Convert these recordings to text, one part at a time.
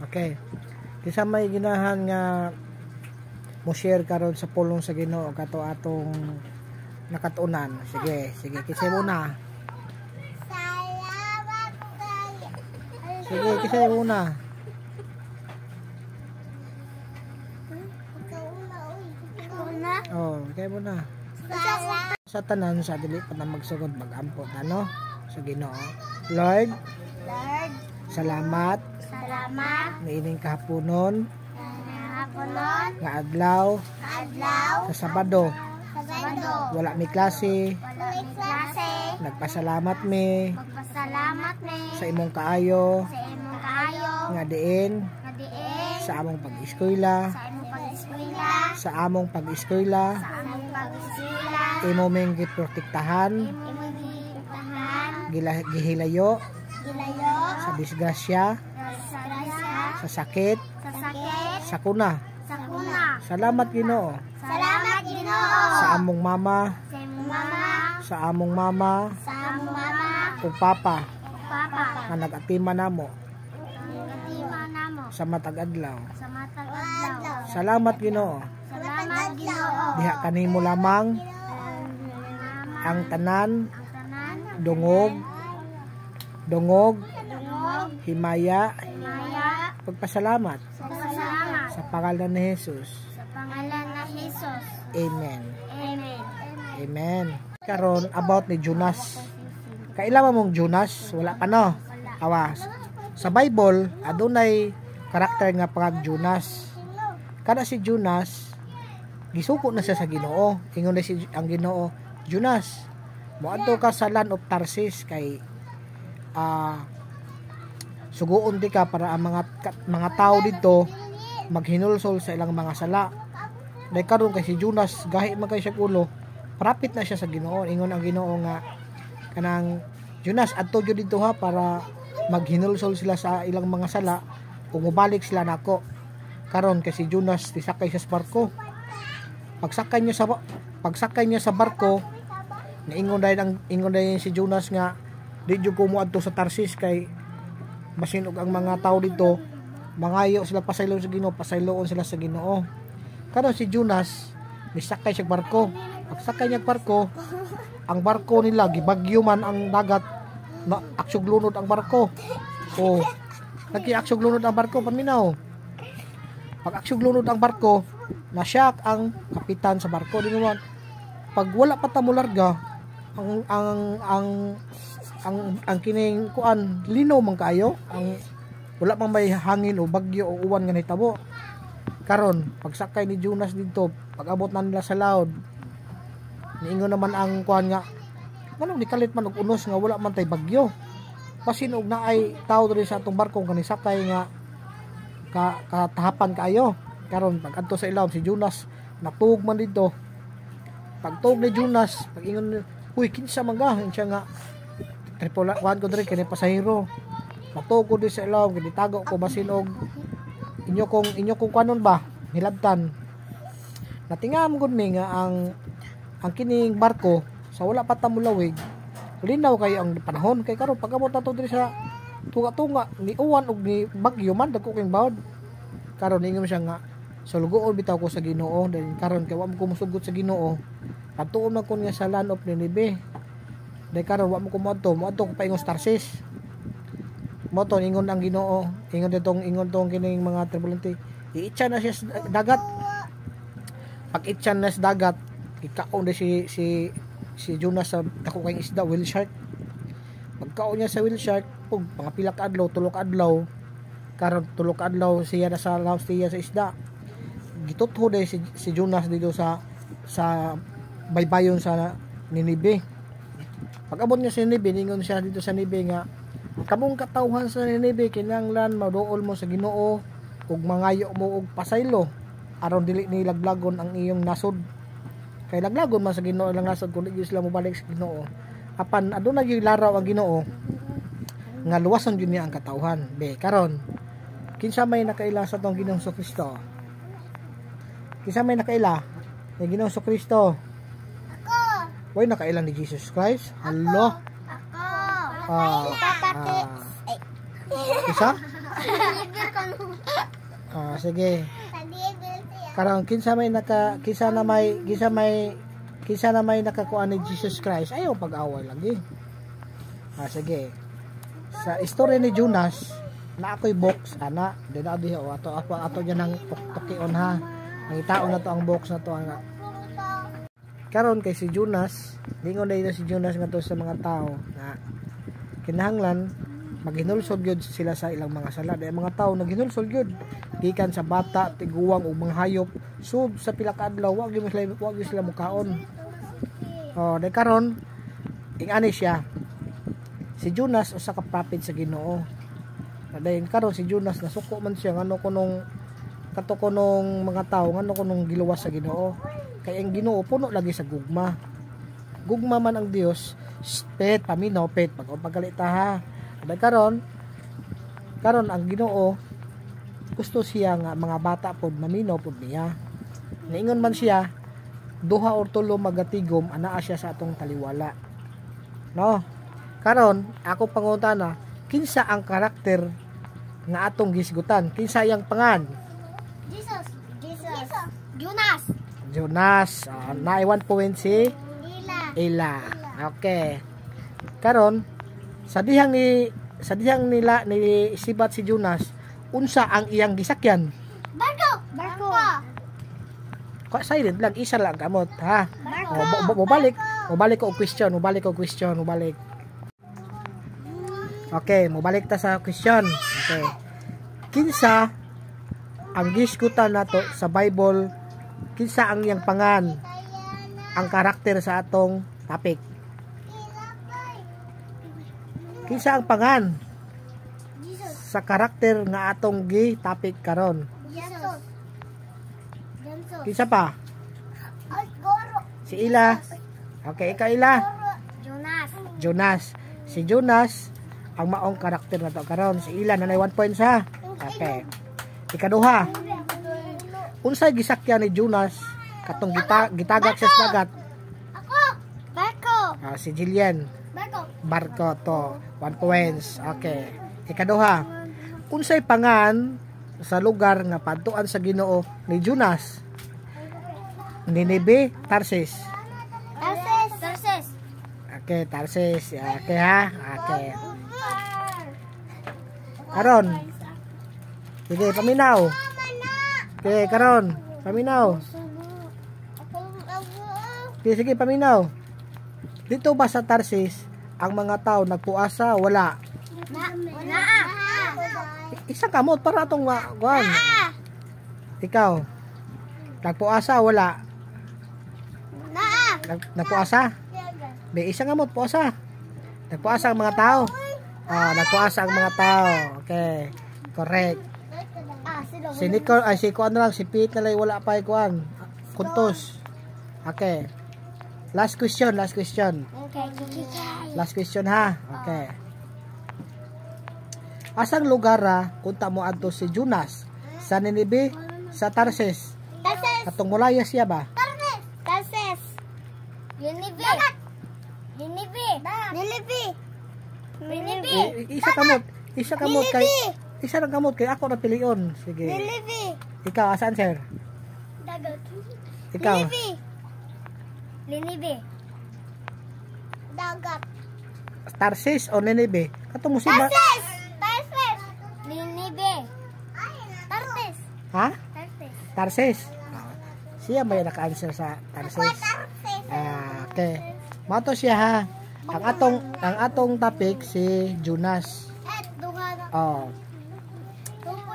Okay. Kisa may ginahan nga mo share karon sa pulong sa Ginoo kato atong nakatunan. Sige, kisa muna. Salamat tayo. Sige, kisa muna. Oh, kaya muna. Sa tanan sa dili pa na magsugod mag-ampot ano sa Ginoo. Lord, salamat niining kahaponon nga adlaw sa Sabado. Wala mi klase. Nagpasalamat mi sa imong kaayo nga diin sa among pag-eskwela imo ming giprotektahan gihilayo sa disgrasya sa sakit sa kuna. Salamat Ginoo sa among mama ug papa nga nag-atima namo sa matag adlaw. Salamat Ginoo diha kanimo lamang ang tanan dungog himaya pagpasalamat sa pangalan ni Jesus. Amen. Karon about ni Jonas. Kailan mong Jonas? Wala pa no. Awas. Sa Bible adunay karakter nga pag Jonas. Kada si Jonas gisuko na siya sa Ginoo. Ingon na si ang Ginoo, Jonas, moadto ka sa land of Tarsis kay suguon di ka para ang mga tao dito maghinulsol sa ilang mga sala. Dahil karon kay si Jonas gahi man kay siya ulo, prophet na siya sa Ginoo. Ingon ang Ginoo nga kanang Jonas adto gyud dito ha para maghinulsol sila sa ilang mga sala ug mobalik sila nako. Karon kay si Jonas tisakay siya sa barko. Pagsakay niya sa barko, ingon dahil si Jonas nga di jud ko moadto sa Tarsis kay basin og ang mga tao dito mangayo sila pasayloon sa Ginoo, pasayloon sila sa Ginoo. Karon si Jonas misakay siya barko. Pagsakay niya barko, ang barko nila gibagyo man ang dagat, na aksog lunod ang barko. Oh, nagi-aksog lunod ang barko paminaw. Pag aksog lunod ang barko, nasyak ang kapitan sa barko. Di naman pag wala pa ta mo larga ang kining kuan linaw man kaayo, ang wala pang may hangin o bagyo o uwan nga nahitabo. Karon pagsakay ni Jonas dito, pag abot na nila sa laod, niingon naman ang kuan nga nganong nikalit man og unos nga wala man tay bagyo. Basin og naay tao diri sa atong barko kani sakay nga katahapan kaayo. Karon pag adto sa ilawom si Jonas natug man dito. Pagtug ni Jonas, pag ingon, uy kinsa man ga siya nga tripulan ko diri kini pasahero. Matug ko di sa ilawom kini tago ko basin og inyo kong kanon ba hilabtan. Natingam gud mi nga ang kining barko sa wala pa ta mulawig linaw kay ang panahon kay karon pagabot nato diri sa tunga-tunga ni uwan og ni bagyo man dagko king bawd. Karon ingon siya nga sulugoon bitaw ko sa Ginoo dahil karon kay wa mo ko mosugot sa Ginoo. Patuon man ko nga sa land of Nineveh. Dahil karon wa mo ko moadto ko pa ingon Tarsis. Moto ingon ang Ginoo, ingon tong kining mga tribulante, iitsa na siya sa dagat. Pag itsa na sa dagat, ikaon na si Jonas sa dako kay isda, whale shark. Pagkaon niya sa whale shark, pug mga pila ka adlaw, tulo ka adlaw. Karon tulo ka adlaw siya na sa laos siya sa isda. Gitutho day si Jonas dito sa baybayon sa Nineveh. Pag abot niya sa Nineveh, ningon siya dito sa Nineveh nga kamong katawhan sa Nineveh kinahanglan maduol mo sa Ginoo ug mangayo mo og pasaylo aron dili ni laglagon ang iyong nasod. Kay laglagon man sa Ginoo lang nasod kun di sila mobalik sa Ginoo. Apan aduna gyud laraw ang Ginoo nga luwason gyud niya ang katawhan. Be karon kinsa may nakaila sa tong Ginoong Kristo? Kinsa may nakaila ni Ginoong Kristo? Ako. Way nakaila ni Jesus Christ? Hello. Ako. Isa? Deliver ka no. Sige. Sa deliver siya. Karon kinsa na may nakakuan ni Jesus Christ, ayaw pag-away lagi. Sige. Sa istorya ni Jonas, na ako'y box ana, dinadi ato diyan ang tukion ha. Ang itaon na to ang box na to ana. Karon kay si Jonas, lingon na si Jonas ngadto sa mga tao na kinahanglan maghinulsol gyud sila sa ilang mga sala. Dahil mga tao naghinulsol gyud gikan sa bata, tiguwang ug mga hayop sub sa pila ka adlaw wa gyud sila mukaon. Dahil karon ingani siya. Si Jonas usa ka prophet sa Ginoo. Dahil karon si Jonas nasuko man siya ngano kunong mga tao ngano kunong giluwas sa Ginoo. Kay ang Ginoo puno lagi sa gugma. Gugma man ang Dios, pet paminaw pet pagkalita ha. Dahil karon ang Ginoo gusto siya nga mga bata pod maminaw pod niya. Niingon man siya duha or tulo magatigom anaa siya sa atong taliwala. No? Karon ako pangutana, kinsa ang karakter nga atong gisgutan? Kinsa yang pangan? Jesus. Jonas. Naiwan po si Ila. Okay. Karon sa dihang nila ni sibat si Jonas, unsa ang iyang gisakyan? Barko. Silent lang, isa lang kamot ha. Mubalik ko question. Okay, mubalik ta sa question. Okay. Kinsa ang gisgutan nato sa Bible? Kinsa ang iyang pangan? Ang karakter sa atong topic. Kinsa ang pangan sa karakter nga atong gi-topic karon? Jesus. Kinsa pa? Goro. Si Ila. Okay, ikaw Ila. Jonas. Si Jonas ang maong karakter na to karon. Si Ila nanay 1 points ha. Okay. Ikaduha. Unsay gisakyan ni Jonas katong gitagak sa dagat? Barko. Si Jillian. Barko to. 1 points. Okay. Ikaduha. Unsay pangan sa lugar nga padtuan sa Ginoo ni Jonas? Nineveh, Tarsis. Okay, Tarsis. Okay ha. Okay. Karon. Sige, paminaw. Okay, karon. Paminaw. Sige, paminaw. Dito ba sa Tarsis ang mga tao nagpuasa? Wala. Isang kamot para atong kuan. Ikaw. Nagpuasa? Wala. Nagpuasa? May isang kamot puasa. Nagpuasa ang mga tao. Nagpuasa ang mga tao. Okay. Correct. Si Nicole, si kuan na lang, si Pete na lang wala pa kuan. Kuntos. Okay. Last question. Last question ha. Okay. Asang lugar kunta mo adto si Jonas? Sa Nineveh, sa Tarsis? Katong mulaya siya ba? Tarsis. Nineveh. Isa lang kamot kay ako na pilion. Sige. Nineveh. Ikaw asan sir? Dagat. Ikaw. Nineveh. Dagat. Tarsis o Nineveh? Katong musiba. Tarsis. Nineveh. Tarsis. Ha? Tarsis. Tarsis. Siya may naka-answer sa Tarsis. Okay. Mato siya ha. Ang atong topic si Jonas.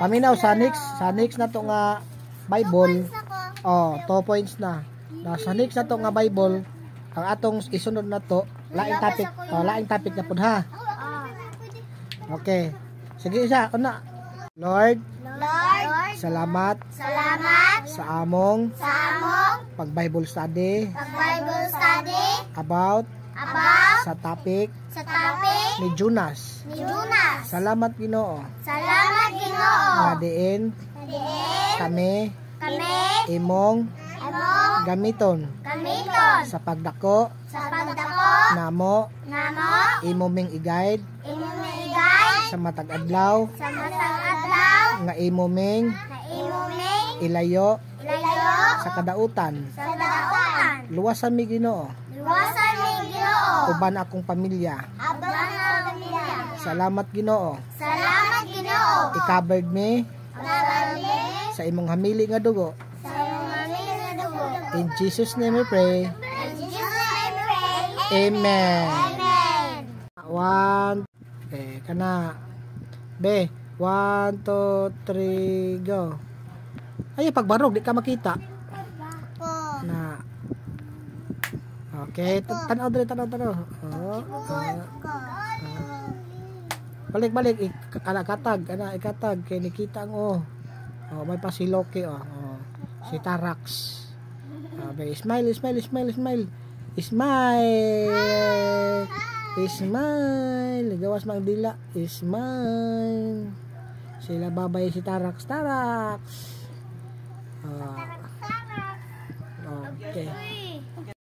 Paminaw sa next na to nga Bible. 2 points na. Sa next na to nga Bible, ang atong isunod na to, laing topic na pud ha. Okay. Sige isa, una. Lord, salamat sa among pag-Bible study about sa topic ni Jonas. Salamat Ginoo. Nga diin kami imong gamiton sa pagdako namo imo ming i-guide sa matag adlaw sa matang adlaw nga imo ming na imuming ilayo ilayo sa kadautan. sa dapatan. Luwasan mi Ginoo Luwasan ni Ginoo. uban akong pamilya. Abang ang pamilya. Salamat Ginoo. Salamat Ginoo. I-covered mi Nabalmi sa imong hamili nga dugo. sa mga mga dugo. In Jesus name we pray. In Jesus' name we pray. Amen. Amen. One, kana. Be, 1, 2, 3, go. Ay, pagbarog, di ka makita. Po. Na. Okay, tanaw dali, tanaw. Oh, balik. Katag, ikatag. Kaya nikita ang Oh, may pa si Loki, si Tarax. Be, smile. Smile. Gawas mang dila. Smile. Sila babay si Tarax. Okay.